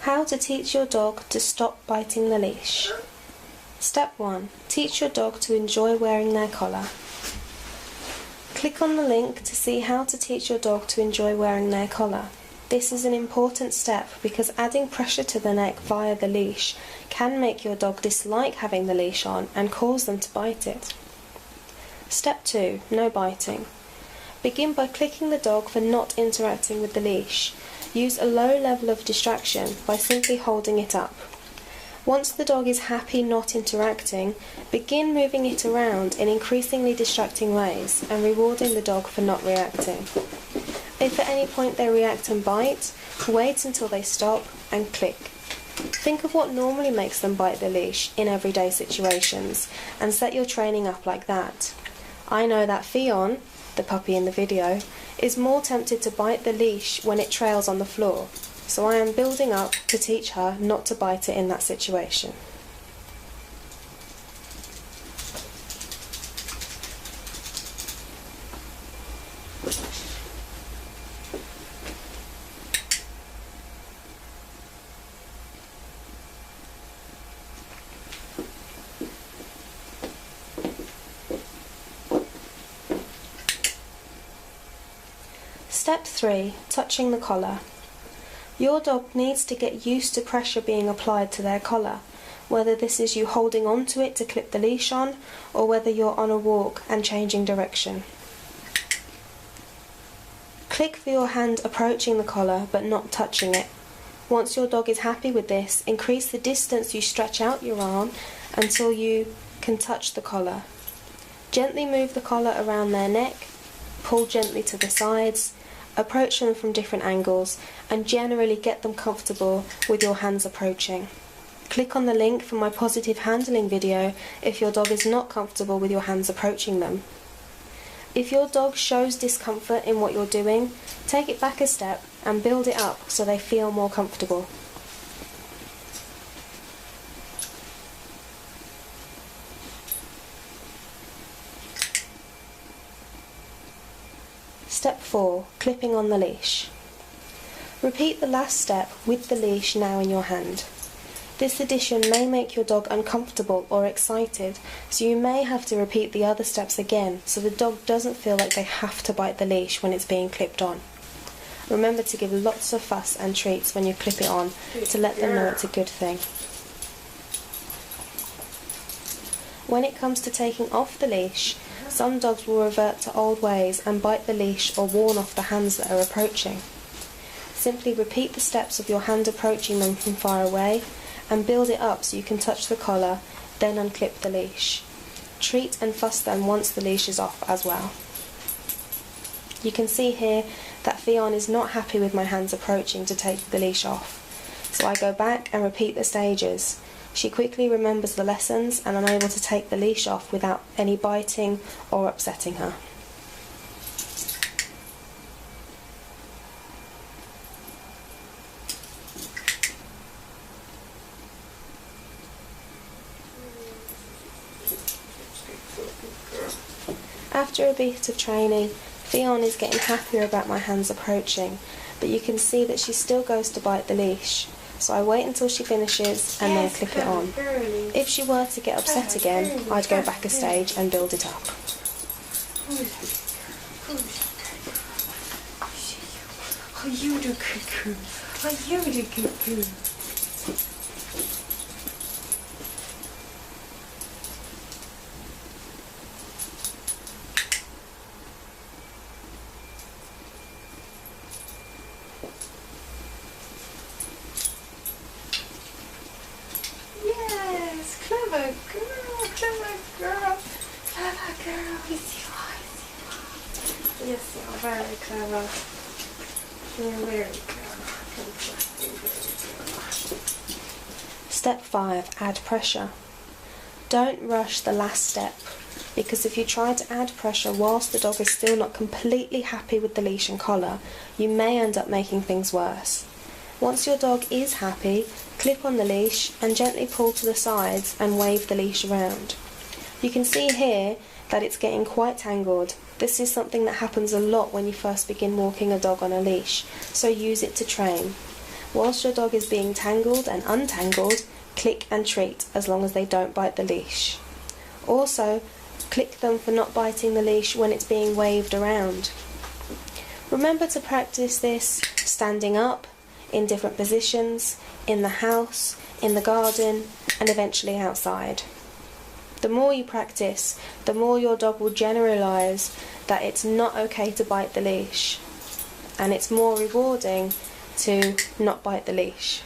How to teach your dog to stop biting the leash. Step 1. Teach your dog to enjoy wearing their collar. Click on the link to see how to teach your dog to enjoy wearing their collar. This is an important step because adding pressure to the neck via the leash can make your dog dislike having the leash on and cause them to bite it. Step 2. No biting. Begin by clicking the dog for not interacting with the leash. Use a low level of distraction by simply holding it up. Once the dog is happy not interacting, begin moving it around in increasingly distracting ways and rewarding the dog for not reacting. If at any point they react and bite, wait until they stop and click. Think of what normally makes them bite the leash in everyday situations and set your training up like that. I know that Fion, the puppy in the video, is more tempted to bite the leash when it trails on the floor, so I am building up to teach her not to bite it in that situation. Step 3. Touching the collar. Your dog needs to get used to pressure being applied to their collar, whether this is you holding on to it to clip the leash on, or whether you're on a walk and changing direction. Click for your hand approaching the collar but not touching it. Once your dog is happy with this, increase the distance you stretch out your arm until you can touch the collar. Gently move the collar around their neck, pull gently to the sides, approach them from different angles, and generally get them comfortable with your hands approaching. Click on the link for my positive handling video if your dog is not comfortable with your hands approaching them. If your dog shows discomfort in what you're doing, take it back a step and build it up so they feel more comfortable. Step 4. Clipping on the leash. Repeat the last step with the leash now in your hand. This addition may make your dog uncomfortable or excited, so you may have to repeat the other steps again so the dog doesn't feel like they have to bite the leash when it's being clipped on. Remember to give lots of fuss and treats when you clip it on to let them know it's a good thing. When it comes to taking off the leash, some dogs will revert to old ways and bite the leash or warn off the hands that are approaching. Simply repeat the steps of your hand approaching them from far away and build it up so you can touch the collar, then unclip the leash. Treat and fuss them once the leash is off as well. You can see here that Fion is not happy with my hands approaching to take the leash off, so I go back and repeat the stages. She quickly remembers the lessons and I'm able to take the leash off without any biting or upsetting her. After a bit of training, Fion is getting happier about my hands approaching, but you can see that she still goes to bite the leash. So I wait until she finishes and then clip it on. If she were to get upset again, I'd go back a stage and build it up. Clever girl, clever girl, yes you are, yes you are, very clever, you're very clever. Step 5. Add pressure. Don't rush the last step, because if you try to add pressure whilst the dog is still not completely happy with the leash and collar, you may end up making things worse. Once your dog is happy, clip on the leash and gently pull to the sides and wave the leash around. You can see here that it's getting quite tangled. This is something that happens a lot when you first begin walking a dog on a leash, so use it to train. Whilst your dog is being tangled and untangled, click and treat as long as they don't bite the leash. Also, click them for not biting the leash when it's being waved around. Remember to practice this standing up, in different positions, in the house, in the garden, and eventually outside. The more you practice, the more your dog will generalise that it's not okay to bite the leash, and it's more rewarding to not bite the leash.